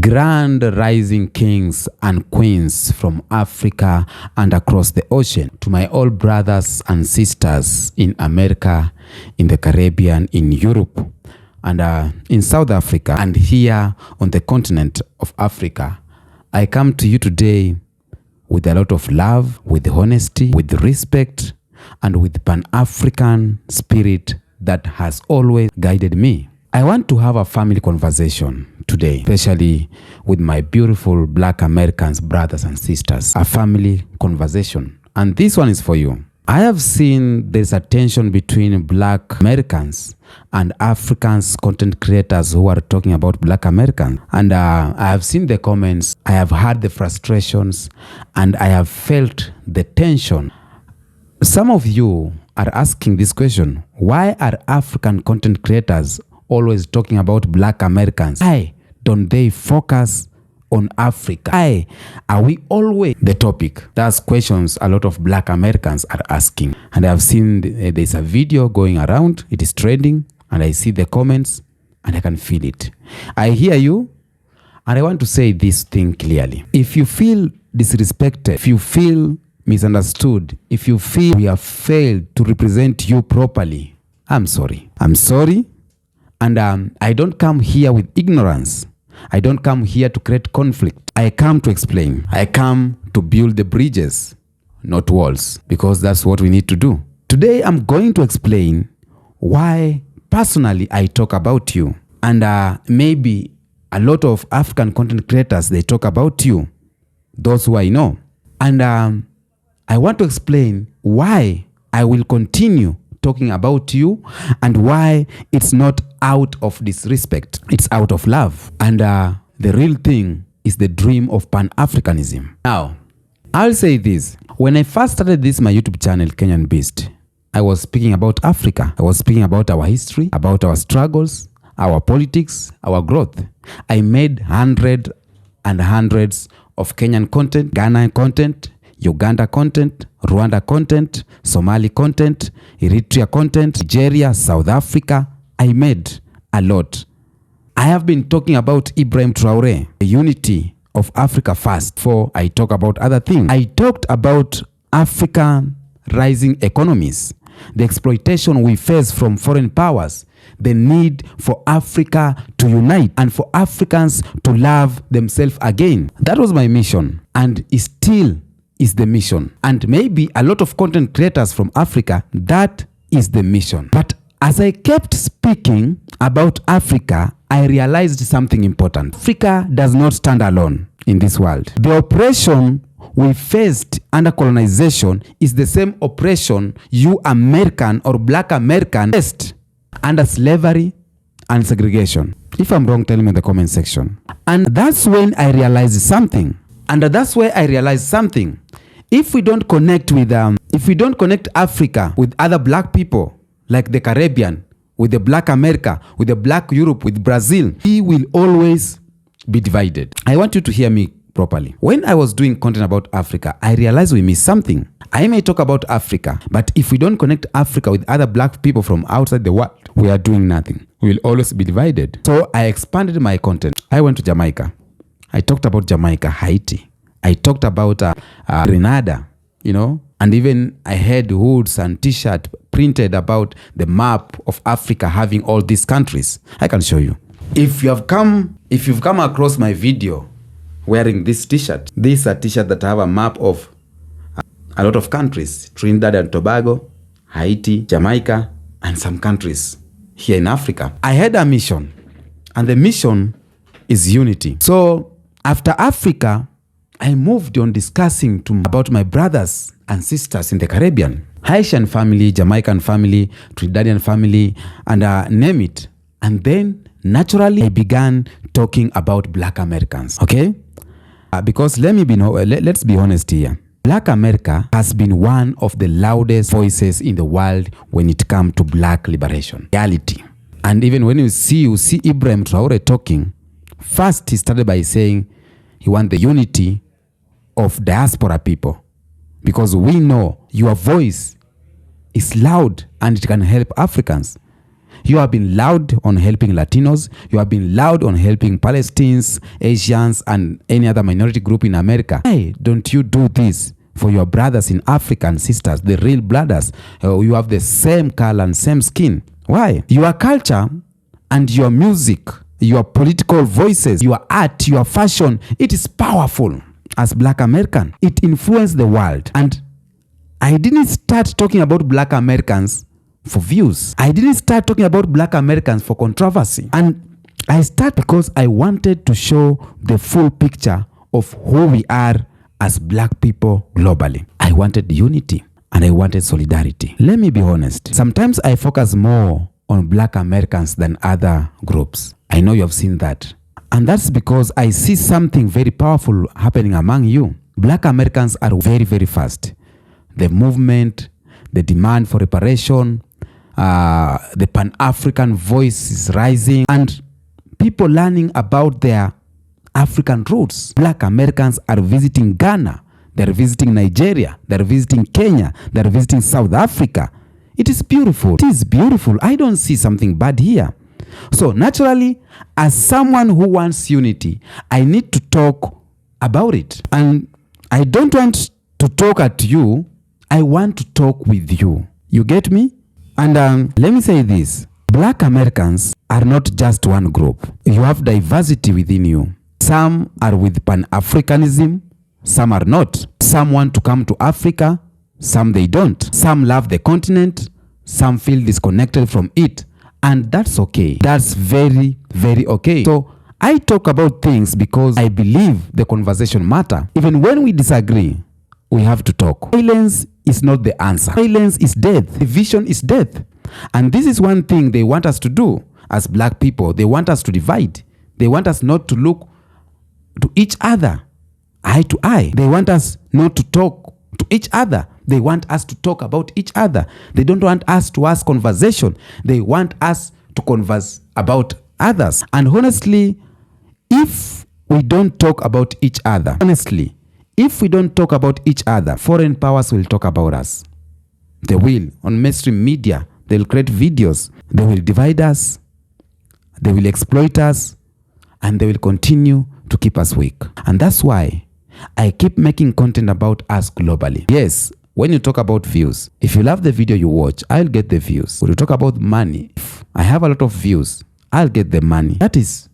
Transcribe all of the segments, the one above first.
Grand rising kings and queens from Africa and across the ocean, to my old brothers and sisters in America, in the Caribbean, in Europe, and in South Africa, and here on the continent of Africa. I come to you today with a lot of love, with honesty, with respect, and with Pan-African spirit that has always guided me. I want to have a family conversation today, especially with my beautiful Black Americans, brothers and sisters. A family conversation. And this one is for you. I have seen there's a tension between Black Americans and Africans content creators who are talking about Black Americans. And I have seen the comments, I have heard the frustrations, and I have felt the tension. Some of you are asking this question: why are African content creators always talking about Black Americans? Why don't they focus on Africa? Why are we always the topic? That's questions a lot of Black Americans are asking. And I've seen there's a video going around, it is trending, and I see the comments and I can feel it. I hear you, and I want to say this thing clearly. If you feel disrespected, if you feel misunderstood, if you feel we have failed to represent you properly, I'm sorry. I'm sorry. And I don't come here with ignorance. I don't come here to create conflict. I come to explain. I come to build the bridges, not walls, because that's what we need to do. Today, I'm going to explain why personally I talk about you. And maybe a lot of African content creators, they talk about you, those who I know. And I want to explain why I will continue talking about you and why it's not out of disrespect. It's out of love. And the real thing is the dream of Pan-Africanism. Now, I'll say this. When I first started my YouTube channel, Kenyan Beast, I was speaking about Africa. I was speaking about our history, about our struggles, our politics, our growth. I made hundreds and hundreds of Kenyan content, Ghana content, Uganda content, Rwanda content, Somali content, Eritrea content, Nigeria, South Africa. I made a lot. I have been talking about Ibrahim Traore, the unity of Africa first, before I talk about other things. I talked about African rising economies, the exploitation we face from foreign powers, the need for Africa to unite and for Africans to love themselves again. That was my mission, and it still is the mission. And maybe a lot of content creators from Africa, that is the mission. But as I kept speaking about Africa, I realized something important. Africa does not stand alone in this world. The oppression we faced under colonization is the same oppression you American or Black American faced under slavery and segregation. If I'm wrong, tell me in the comment section. And that's when I realized something. And that's why I realized something. If we don't connect with if we don't connect Africa with other Black people, like the Caribbean, with the Black America, with the Black Europe, with Brazil, we will always be divided. I want you to hear me properly. When I was doing content about Africa, I realized we missed something. I may talk about Africa, but if we don't connect Africa with other Black people from outside the world, we are doing nothing. We will always be divided. So I expanded my content. I went to Jamaica. I talked about Jamaica, Haiti. I talked about Grenada, and even I had hoods and t-shirt printed about the map of Africa having all these countries. I can show you. If you've come across my video wearing this t-shirt, this is a t-shirt that have a map of a lot of countries: Trinidad and Tobago, Haiti, Jamaica, and some countries here in Africa. I had a mission, and the mission is unity. So after Africa, I moved on discussing about my brothers and sisters in the Caribbean, Haitian family, Jamaican family, Trinidadian family, and name it. And then naturally I began talking about Black Americans. Okay, because let's be honest here. Black America has been one of the loudest voices in the world when it comes to Black liberation, reality. And even when you see Ibrahim Traore talking, first he started by saying he wants the unity of diaspora people, because we know your voice is loud and it can help Africans. You have been loud on helping Latinos. You have been loud on helping Palestinians, Asians, and any other minority group in America. Why don't you do this for your brothers in Africa and sisters, the real brothers? You have the same color and same skin. Why? Your culture and your music, your political voices, your art, your fashion, it is powerful as Black American. It influenced the world. And I didn't start talking about Black Americans for views. I didn't start talking about Black Americans for controversy. And I start because I wanted to show the full picture of who we are as Black people globally. I wanted unity and I wanted solidarity. Let me be honest. Sometimes I focus more on Black Americans than other groups. I know you have seen that. And that's because I see something very powerful happening among you. Black Americans are very, very fast. The movement, the demand for reparation, the Pan-African voice is rising, and people learning about their African roots. Black Americans are visiting Ghana, they're visiting Nigeria, they're visiting Kenya, they're visiting South Africa. It is beautiful. It is beautiful. I don't see something bad here. So naturally, as someone who wants unity, I need to talk about it. And I don't want to talk at you. I want to talk with you. You get me? And let me say this. Black Americans are not just one group. You have diversity within you. Some are with Pan-Africanism. Some are not. Some want to come to Africa. Some they don't. Some love the continent. Some feel disconnected from it. And that's okay. That's very, very okay. So I talk about things because I believe the conversation matter. Even when we disagree, we have to talk. Silence is not the answer. Silence is death. Division is death. And this is one thing they want us to do as Black people. They want us to divide. They want us not to look to each other eye to eye. They want us not to talk to each other. They want us to talk about each other. They don't want us to ask conversation. They want us to converse about others. And honestly, if we don't talk about each other, if we don't talk about each other, foreign powers will talk about us. They will. On mainstream media, they will create videos. They will divide us. They will exploit us. And they will continue to keep us weak. And that's why I keep making content about us globally. Yes, when you talk about views, if you love the video you watch, I'll get the views. When you talk about money, if I have a lot of views, I'll get the money. It is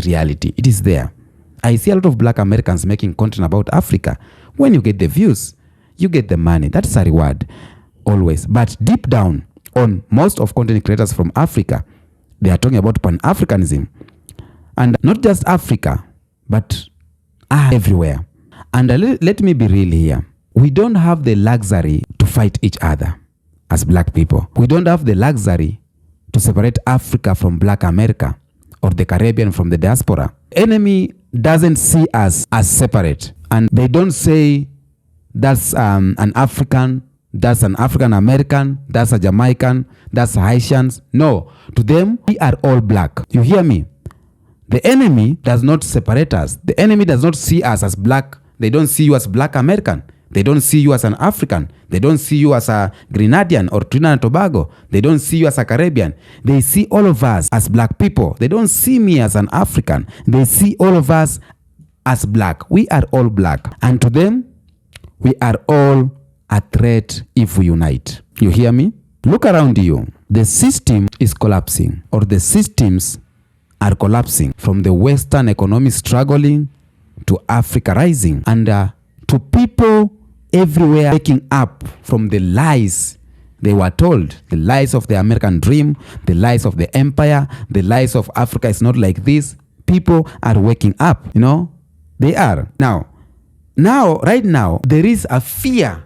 reality. It is there. I see a lot of Black Americans making content about Africa. When you get the views, you get the money. That's a reward, always. But deep down, on most of content creators from Africa, they are talking about Pan-Africanism. And not just Africa, but everywhere. And let me be real here. We don't have the luxury to fight each other as Black people. We don't have the luxury to separate Africa from Black America or the Caribbean from the diaspora. Enemy doesn't see us as separate. And they don't say that's an African, that's an African American, that's a Jamaican, that's Haitians. No, to them, we are all Black. You hear me? The enemy does not separate us. The enemy does not see us as Black. They don't see you as Black American. They don't see you as an African. They don't see you as a Grenadian or Trinidad and Tobago. They don't see you as a Caribbean. They see all of us as Black people. They don't see me as an African. They see all of us as Black. We are all Black. And to them, we are all a threat if we unite. You hear me? Look around you. The system is collapsing, or the systems are collapsing, from the Western economy struggling to Africa rising, and to people everywhere waking up from the lies they were told, the lies of the American dream, the lies of the empire, the lies of Africa is not like this. People are waking up, they are. Right now, there is a fear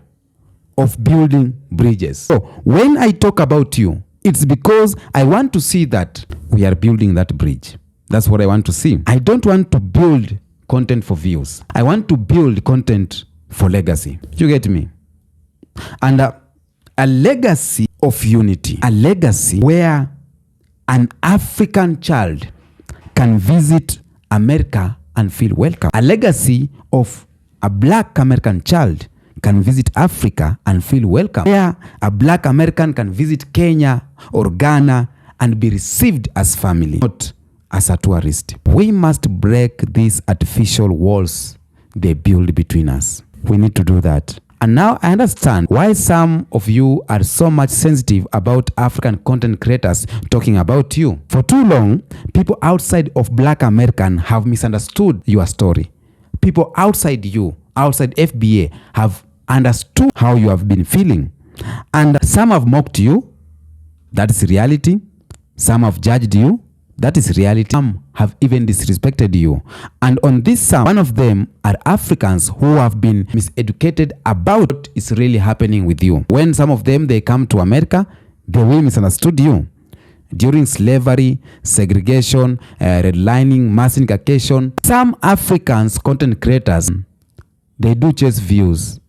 of building bridges. So when I talk about you, it's because I want to see that we are building that bridge. That's what I want to see. I don't want to build content for views. I want to build content for legacy. You get me? And a legacy of unity. A legacy where an African child can visit America and feel welcome. A legacy of a Black American child can visit Africa and feel welcome. Where a Black American can visit Kenya or Ghana and be received as family, not as a tourist. We must break these artificial walls they build between us. We need to do that. And now I understand why some of you are so much sensitive about African content creators talking about you. For too long, people outside of Black American have misunderstood your story. People outside you, outside FBA, have understood how you have been feeling. And some have mocked you. That is reality. Some have judged you. That is reality. Some have even disrespected you. And on this sum, one of them are Africans who have been miseducated about what is really happening with you. When some of them, they come to America, they will misunderstood you. During slavery, segregation, redlining, mass incarceration, some Africans, content creators, they do chase views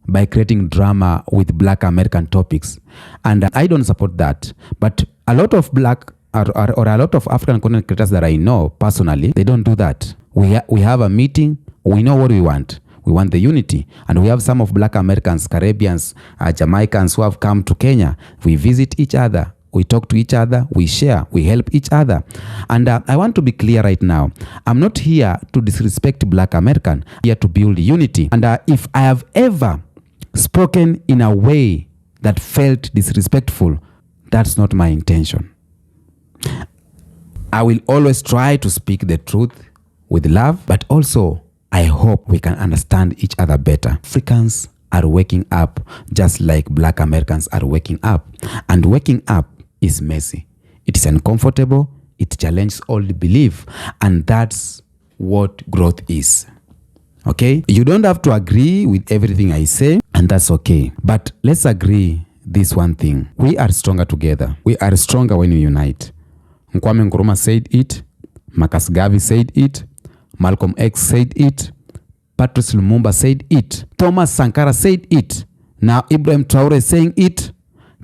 by creating drama with Black American topics. And I don't support that. But a lot of Black or a lot of African content creators that I know personally, they don't do that. We have a meeting. We know what we want. We want the unity. And we have some of Black Americans, Caribbeans, Jamaicans who have come to Kenya. We visit each other. We talk to each other. We share. We help each other. And I want to be clear right now. I'm not here to disrespect Black American. I'm here to build unity. And if I have ever spoken in a way that felt disrespectful, that's not my intention. I will always try to speak the truth with love, but also I hope we can understand each other better. Africans are waking up just like Black Americans are waking up. And waking up is messy. It is uncomfortable. It challenges all the belief. And that's what growth is. Okay? You don't have to agree with everything I say, and that's okay. But let's agree this one thing. We are stronger together. We are stronger when we unite. Kwame Nkrumah said it. Marcus Garvey said it. Malcolm X said it. Patrice Lumumba said it. Thomas Sankara said it. Now Ibrahim Traore is saying it.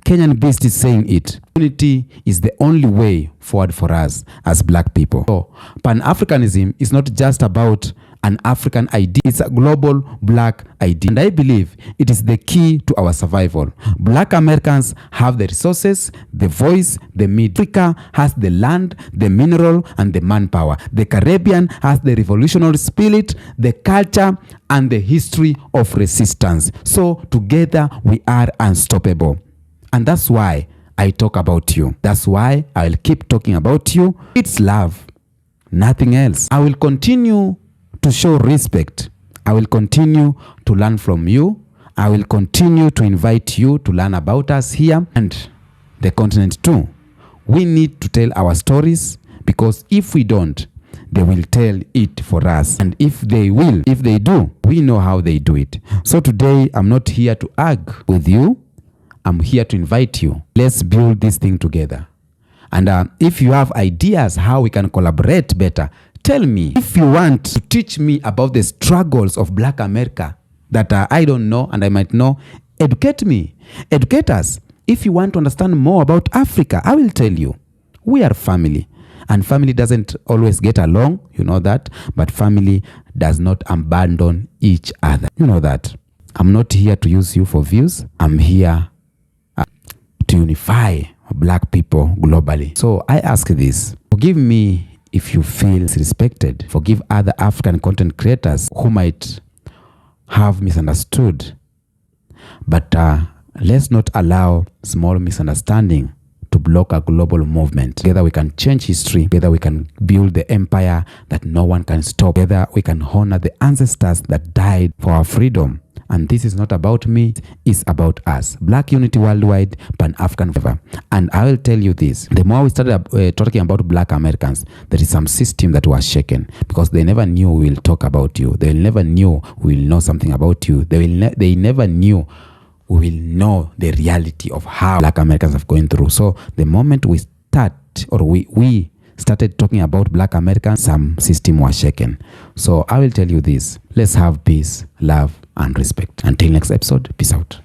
Kenyan Beast is saying it. Unity is the only way forward for us as Black people. So Pan-Africanism is not just about an African idea. It's a global Black idea. And I believe it is the key to our survival. Black Americans have the resources, the voice, the media. Africa has the land, the mineral, and the manpower. The Caribbean has the revolutionary spirit, the culture, and the history of resistance. So together we are unstoppable. And that's why I talk about you. That's why I'll keep talking about you. It's love, nothing else. I will continue to show respect. I will continue to learn from you. I will continue to invite you to learn about us here and the continent too. We need to tell our stories, because if we don't, they will tell it for us. And if they do, we know how they do it. So today, I'm not here to argue with you. I'm here to invite you. Let's build this thing together. And if you have ideas how we can collaborate better, tell me. If you want to teach me about the struggles of Black America that I don't know and I might know, educate me. Educate us. If you want to understand more about Africa, I will tell you. We are family. And family doesn't always get along, you know that. But family does not abandon each other. You know that. I'm not here to use you for views. I'm here to unify Black people globally. So I ask this. Forgive me if you feel disrespected. Forgive other African content creators who might have misunderstood. But let's not allow small misunderstanding to block a global movement. Together we can change history. Together we can build the empire that no one can stop. Together we can honor the ancestors that died for our freedom. And this is not about me, it's about us. Black unity worldwide, Pan-African forever. And I will tell you this. The more we started talking about Black Americans, there is some system that was shaken, because they never knew we will talk about you. They never knew we will know something about you. They never knew we will know the reality of how Black Americans have gone through. So the moment we started talking about Black Americans, some system was shaken. So I will tell you this. Let's have peace, love, and respect. Until next episode, peace out.